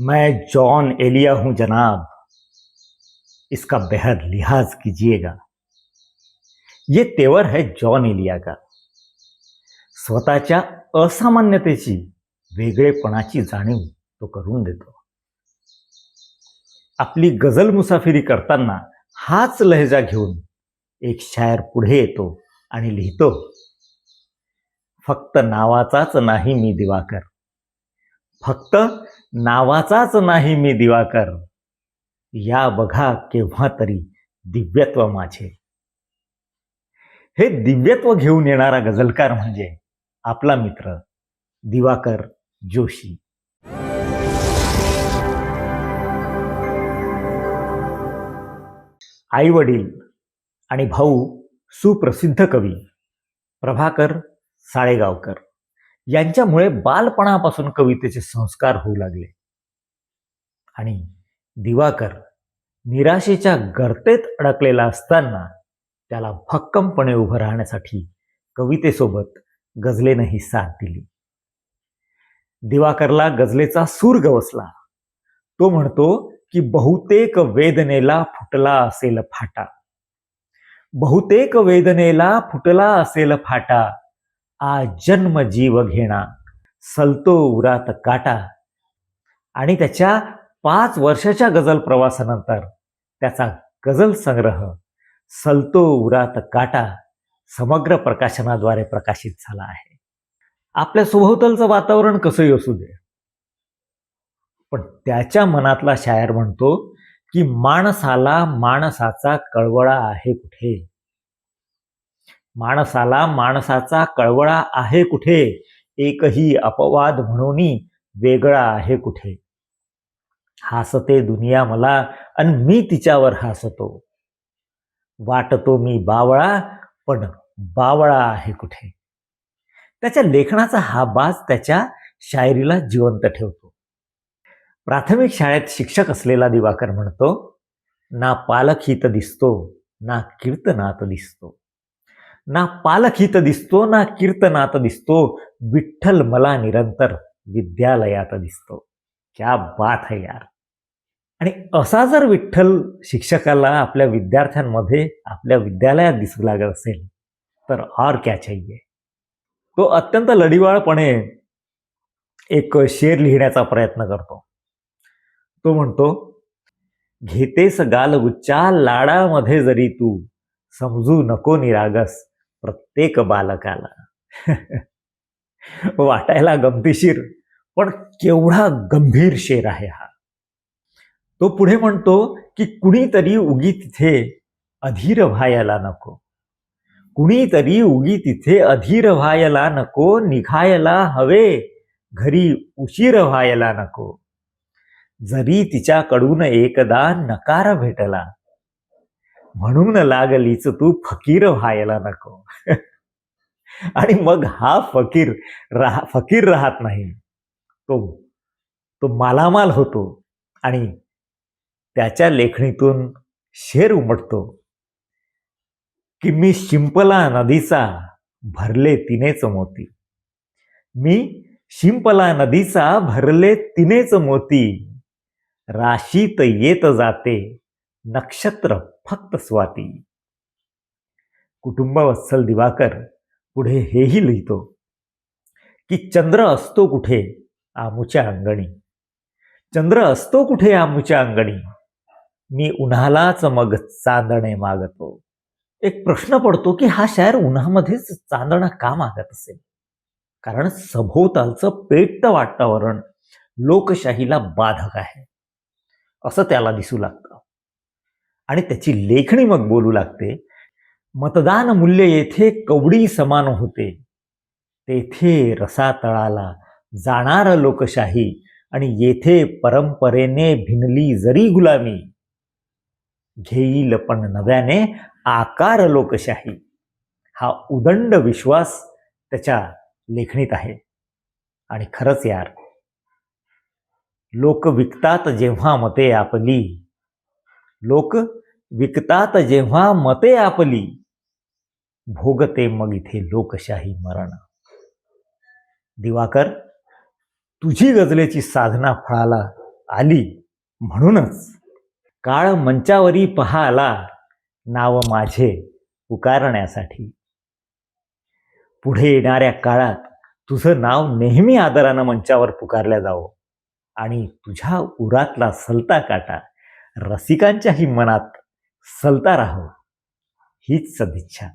मैं जॉन एलिया हूं जनाब, इसका बेहद लिहाज कीजिएगा। ये तेवर है जॉन एलिया का, स्वतःच्या असामान्यतेची, वेगळेपणाची जाणीव तो करून देतो। आपली गझल मुसाफिरी करताना हाच लहजा घेऊन एक शायर पुढे येतो आणि लिहितो, फक्त नावाचाच नाही मी दिवाकर, फक्त नावाचाच नाही मी दिवाकर, या बघा केव्हा तरी दिव्यत्व माझे। हे दिव्यत्व घेऊन येणारा गझलकार म्हणजे आपला मित्र दिवाकर जोशी। आई वडील आणि भाऊ सुप्रसिद्ध कवी प्रभाकर साळेगावकर यांच्यामुळे बालपणापासून कवितेचे संस्कार होऊ लागले आणि दिवाकर निराशेच्या गर्तेत अडकलेला असताना त्याला भक्कमपणे उभं राहण्यासाठी कवितेसोबत गझलेनंही साथ दिली। दिवाकरला गझलेचा सूर गवसला। तो म्हणतो की बहुतेक वेदनेला फुटला असेल फाटा, बहुतेक वेदनेला फुटला असेल फाटा, आ जन्म जीव घेणा सलतो उरात काटा। आणि त्याच्या 5 वर्षाच्या गझल प्रवासानंतर त्याचा गझल संग्रह सलतो उरात काटा समग्र प्रकाशनाद्वारे प्रकाशित झाला आहे। आपल्या सभोवतालचं वातावरण कसंही असू दे, पण त्याच्या मनातला शायर म्हणतो की माणसाला माणसाचा कळवळा आहे कुठे, माणसाला माणसाचा कळवळा आहे कुठे, एकही अपवाद म्हणून वेगळा आहे कुठे। हासते दुनिया मला अन मी तिच्यावर हासतो, वाटतो मी बावळा पण बावळा आहे कुठे। त्याच्या लेखनाचा हा बाज त्याच्या शायरीला जिवंत ठेवतो। प्राथमिक शाळेत शिक्षक असलेला दिवाकर म्हणतो, ना पालखीत दिसतो ना कीर्तनात दिसतो, ना पालखीत दिसतो ना कीर्तनात दिसतो, विठ्ठल मला निरंतर विद्यालयात दिसतो। क्या बात है यार। आणि असा जर विठ्ठल शिक्षकाला आपल्या विद्यार्थ्यांमध्ये आपल्या विद्यालयात दिसू लागत असेल तर और क्या चाहिए। तो अत्यंत लढिवाळपणे एक शेर लिहिण्याचा प्रयत्न करतो। तो म्हणतो, घेतेस गालगुच्चा लाडामध्ये जरी तू, समजू नको निरागस प्रत्येक बालकाला। वाटायला गमतीशीर पण केवढा गंभीर शेर आहे हा। तो पुढे म्हणतो की कुणीतरी उगी तिथे अधीर व्हायला नको, कुणीतरी उगी तिथे अधीर व्हायला नको, निघायला हवे घरी उशीर व्हायला नको, जरी तिच्याकडून एकदा नकार भेटला, म्हणून लागलीच तू फकीर व्हायला नको। आणि मग हा फकीर राहत नाही, तो मालामाल होतो आणि त्याच्या लेखणीतून शेर उमटतो की मी शिंपला नदीचा भरले तिनेच मोती, मी शिंपला नदीचा भरले तिनेच मोती, राशीत येत जाते नक्षत्र फक्त स्वाती। कुटुंबवत्सल दिवाकर पुढे हेही लिहितो की चंद्र असतो कुठे आमुच्या अंगणी, चंद्र असतो कुठे आमुच्या अंगणी, मी उन्हालाच मग चांदणे मागतो। एक प्रश्न पडतो की हा शायर उन्हामध्येच चांदणा का मागत असेल, कारण सभोवतालचं पेटतं वातावरण लोकशाहीला बाधक आहे असं त्याला दिसू लागतं। आणि त्याची लेखणी मग बोलू लागते, मतदान मूल्य येथे कवडी समान होते, तेथे रसातळाला जाणार लोकशाही, आणि येथे परंपरेने भिनली जरी गुलामी, घेईल पण नव्याने आकार लोकशाही। हा उदंड विश्वास त्याच्या लेखणीत आहे। आणि खरंच यार, लोक विकतात जेव्हा मते आपली, लोक विकतात जेव्हा मते आपली, भोगते मग इथे लोकशाही मरण। दिवाकर, तुझी गझलेची साधना फळाला आली म्हणूनच काळ मंचावरी पहा आला नाव माझे पुकारण्यासाठी. पुढे येणाऱ्या काळात तुझं नाव नेहमी आदरानं मंचावर पुकारल्या जावं आणि तुझ्या उरातला सलता काटा रसिकांच्याही मनात सलता राहो हीच सदिच्छा.